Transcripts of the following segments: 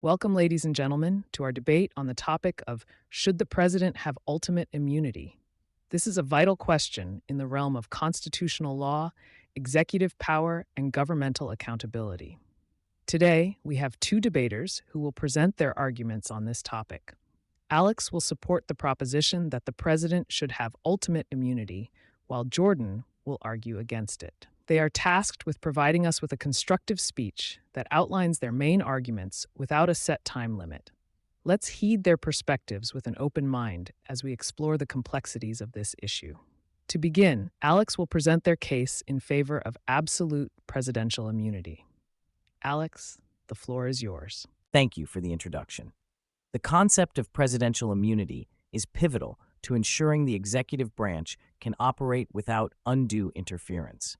Welcome, ladies and gentlemen, to our debate on the topic of should the president have ultimate immunity? This is a vital question in the realm of constitutional law, executive power, and governmental accountability. Today, we have two debaters who will present their arguments on this topic. Alex will support the proposition that the president should have ultimate immunity, while Jordan will argue against it. They are tasked with providing us with a constructive speech that outlines their main arguments without a set time limit. Let's heed their perspectives with an open mind as we explore the complexities of this issue. To begin, Alex will present their case in favor of absolute presidential immunity. Alex, the floor is yours. Thank you for the introduction. The concept of presidential immunity is pivotal to ensuring the executive branch can operate without undue interference.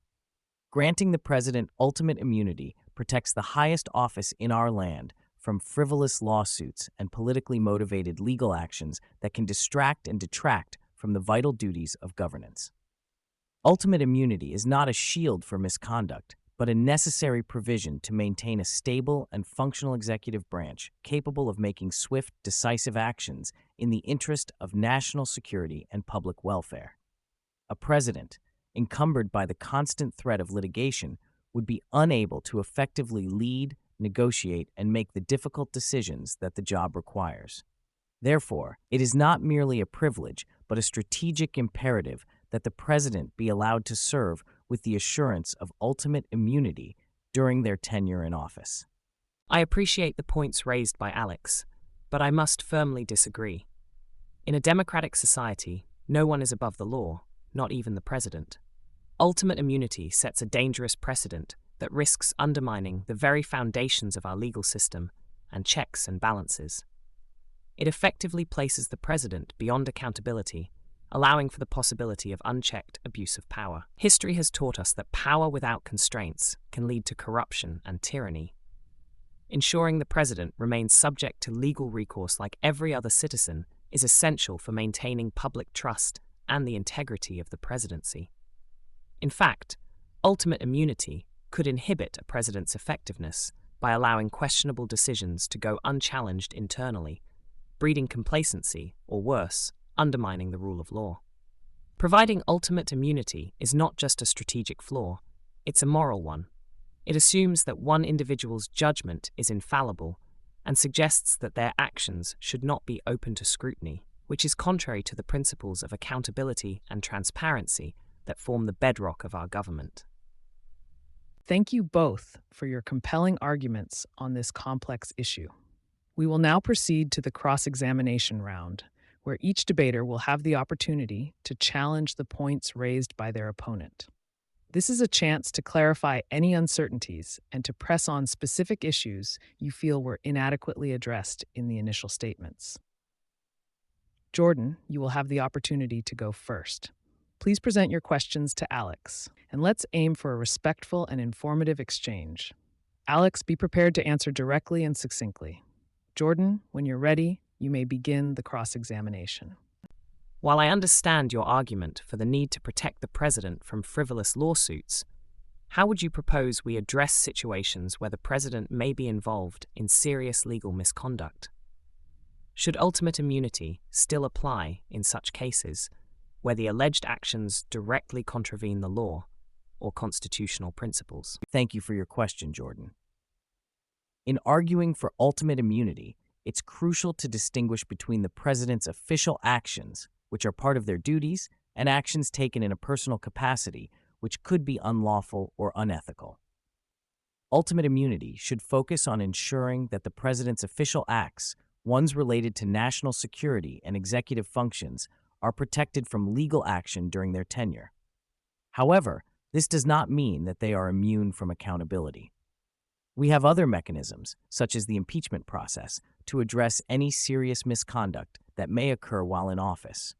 Granting the president ultimate immunity protects the highest office in our land from frivolous lawsuits and politically motivated legal actions that can distract and detract from the vital duties of governance. Ultimate immunity is not a shield for misconduct, but a necessary provision to maintain a stable and functional executive branch capable of making swift, decisive actions in the interest of national security and public welfare. A president, encumbered by the constant threat of litigation, would be unable to effectively lead, negotiate, and make the difficult decisions that the job requires. Therefore, it is not merely a privilege, but a strategic imperative that the president be allowed to serve with the assurance of ultimate immunity during their tenure in office. I appreciate the points raised by Alex, but I must firmly disagree. In a democratic society, no one is above the law, not even the president. Ultimate immunity sets a dangerous precedent that risks undermining the very foundations of our legal system and checks and balances. It effectively places the president beyond accountability, allowing for the possibility of unchecked abuse of power. History has taught us that power without constraints can lead to corruption and tyranny. Ensuring the president remains subject to legal recourse like every other citizen is essential for maintaining public trust and the integrity of the presidency. In fact, ultimate immunity could inhibit a president's effectiveness by allowing questionable decisions to go unchallenged internally, breeding complacency, or worse, undermining the rule of law. Providing ultimate immunity is not just a strategic flaw, it's a moral one. It assumes that one individual's judgment is infallible and suggests that their actions should not be open to scrutiny, which is contrary to the principles of accountability and transparency that form the bedrock of our government. Thank you both for your compelling arguments on this complex issue. We will now proceed to the cross-examination round, where each debater will have the opportunity to challenge the points raised by their opponent. This is a chance to clarify any uncertainties and to press on specific issues you feel were inadequately addressed in the initial statements. Jordan, you will have the opportunity to go first. Please present your questions to Alex, and let's aim for a respectful and informative exchange. Alex, be prepared to answer directly and succinctly. Jordan, when you're ready, you may begin the cross-examination. While I understand your argument for the need to protect the president from frivolous lawsuits, how would you propose we address situations where the president may be involved in serious legal misconduct? Should ultimate immunity still apply in such cases where the alleged actions directly contravene the law or constitutional principles? Thank you for your question, Jordan. In arguing for ultimate immunity, it's crucial to distinguish between the president's official actions, which are part of their duties, and actions taken in a personal capacity, which could be unlawful or unethical. Ultimate immunity should focus on ensuring that the president's official acts, ones related to national security and executive functions, are protected from legal action during their tenure. However, this does not mean that they are immune from accountability. We have other mechanisms, such as the impeachment process, to address any serious misconduct that may occur while in office.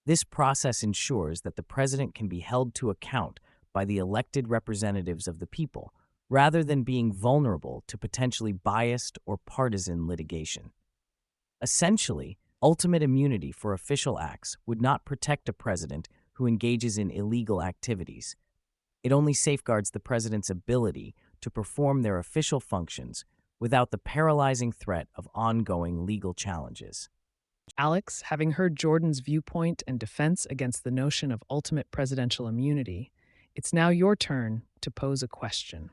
This process ensures that the president can be held to account by the elected representatives of the people, rather than being vulnerable to potentially biased or partisan litigation. Essentially, ultimate immunity for official acts would not protect a president who engages in illegal activities. It only safeguards the president's ability to perform their official functions without the paralyzing threat of ongoing legal challenges. Alex, having heard Jordan's viewpoint and defense against the notion of ultimate presidential immunity, it's now your turn to pose a question.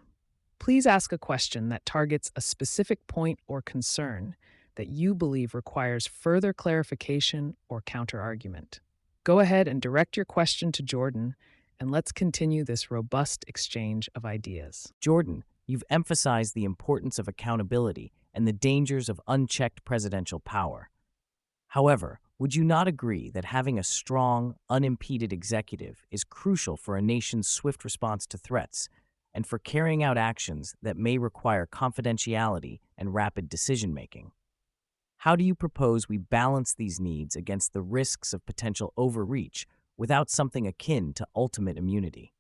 Please ask a question that targets a specific point or concern that you believe requires further clarification or counterargument. Go ahead and direct your question to Jordan, and let's continue this robust exchange of ideas. Jordan, you've emphasized the importance of accountability and the dangers of unchecked presidential power. However, would you not agree that having a strong, unimpeded executive is crucial for a nation's swift response to threats and for carrying out actions that may require confidentiality and rapid decision-making? How do you propose we balance these needs against the risks of potential overreach without something akin to ultimate immunity?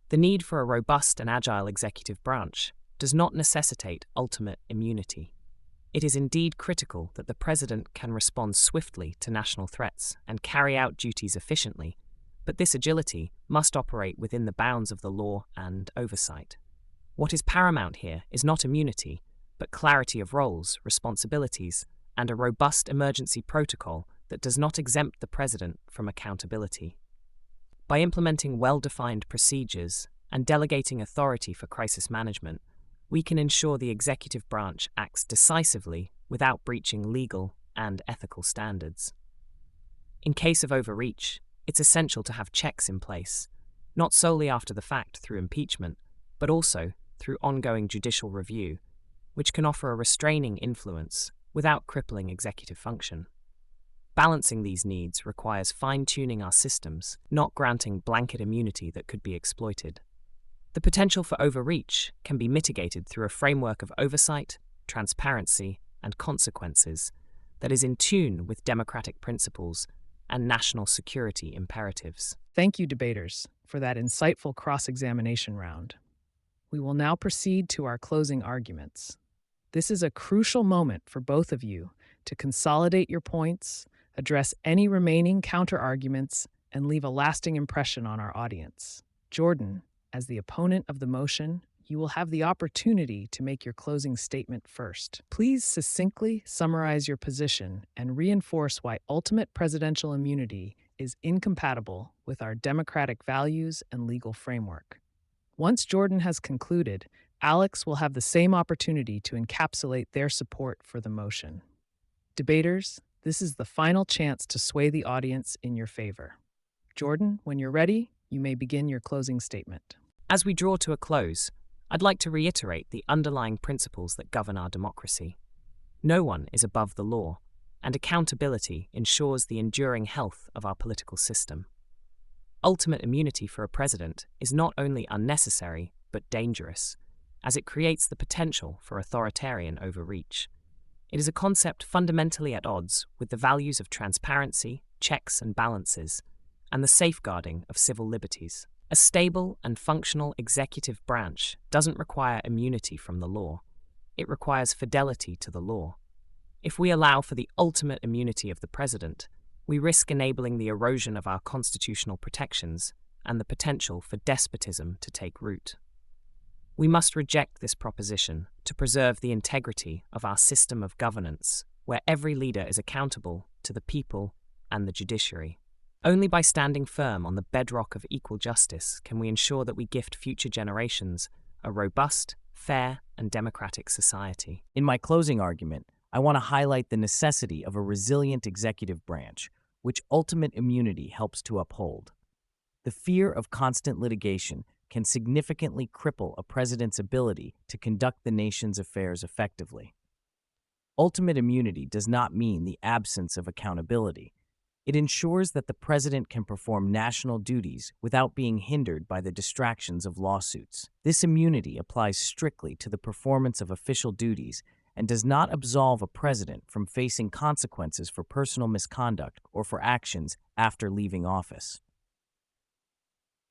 The need for a robust and agile executive branch does not necessitate ultimate immunity. It is indeed critical that the president can respond swiftly to national threats and carry out duties efficiently, but this agility must operate within the bounds of the law and oversight. What is paramount here is not immunity, but clarity of roles, responsibilities, and a robust emergency protocol that does not exempt the president from accountability. By implementing well-defined procedures and delegating authority for crisis management, we can ensure the executive branch acts decisively without breaching legal and ethical standards. In case of overreach, it's essential to have checks in place, not solely after the fact through impeachment, but also through ongoing judicial review, which can offer a restraining influence without crippling executive function. Balancing these needs requires fine-tuning our systems, not granting blanket immunity that could be exploited. The potential for overreach can be mitigated through a framework of oversight, transparency, and consequences that is in tune with democratic principles and national security imperatives. Thank you, debaters, for that insightful cross-examination round. We will now proceed to our closing arguments. This is a crucial moment for both of you to consolidate your points, address any remaining counter-arguments, and leave a lasting impression on our audience. Jordan, as the opponent of the motion, you will have the opportunity to make your closing statement first. Please succinctly summarize your position and reinforce why ultimate presidential immunity is incompatible with our democratic values and legal framework. Once Jordan has concluded, Alex will have the same opportunity to encapsulate their support for the motion. Debaters, this is the final chance to sway the audience in your favor. Jordan, when you're ready, you may begin your closing statement. As we draw to a close, I'd like to reiterate the underlying principles that govern our democracy. No one is above the law, and accountability ensures the enduring health of our political system. Ultimate immunity for a president is not only unnecessary, but dangerous, as it creates the potential for authoritarian overreach. It is a concept fundamentally at odds with the values of transparency, checks and balances, and the safeguarding of civil liberties. A stable and functional executive branch doesn't require immunity from the law. It requires fidelity to the law. If we allow for the ultimate immunity of the president, we risk enabling the erosion of our constitutional protections and the potential for despotism to take root. We must reject this proposition to preserve the integrity of our system of governance, where every leader is accountable to the people and the judiciary. Only by standing firm on the bedrock of equal justice can we ensure that we gift future generations a robust, fair, and democratic society. In my closing argument, I want to highlight the necessity of a resilient executive branch, which ultimate immunity helps to uphold. The fear of constant litigation can significantly cripple a president's ability to conduct the nation's affairs effectively. Ultimate immunity does not mean the absence of accountability. It ensures that the president can perform national duties without being hindered by the distractions of lawsuits. This immunity applies strictly to the performance of official duties and does not absolve a president from facing consequences for personal misconduct or for actions after leaving office.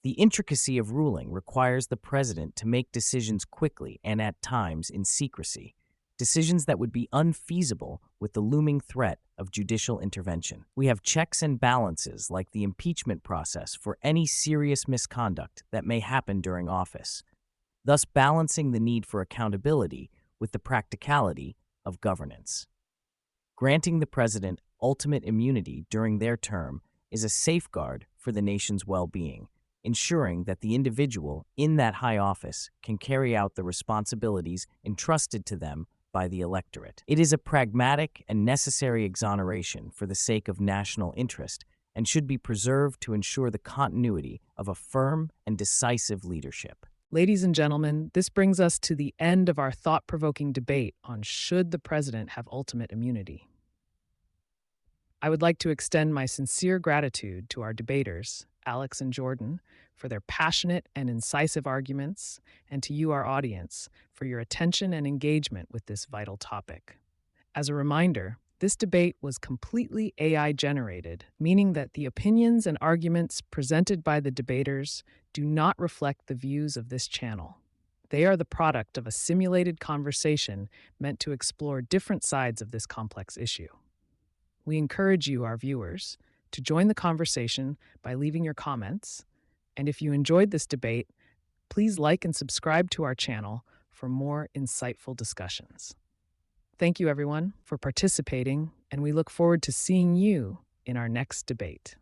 The intricacy of ruling requires the president to make decisions quickly and at times in secrecy, decisions that would be unfeasible with the looming threat of judicial intervention. We have checks and balances like the impeachment process for any serious misconduct that may happen during office, thus balancing the need for accountability with the practicality of governance. Granting the president ultimate immunity during their term is a safeguard for the nation's well-being, ensuring that the individual in that high office can carry out the responsibilities entrusted to them by the electorate. It is a pragmatic and necessary exoneration for the sake of national interest and should be preserved to ensure the continuity of a firm and decisive leadership. Ladies and gentlemen, this brings us to the end of our thought-provoking debate on should the president have ultimate immunity. I would like to extend my sincere gratitude to our debaters, Alex and Jordan, for their passionate and incisive arguments, and to you, our audience, for your attention and engagement with this vital topic. As a reminder, this debate was completely AI generated, meaning that the opinions and arguments presented by the debaters do not reflect the views of this channel. They are the product of a simulated conversation meant to explore different sides of this complex issue. We encourage you, our viewers, to join the conversation by leaving your comments. And if you enjoyed this debate, please like and subscribe to our channel for more insightful discussions. Thank you, everyone, for participating, and we look forward to seeing you in our next debate.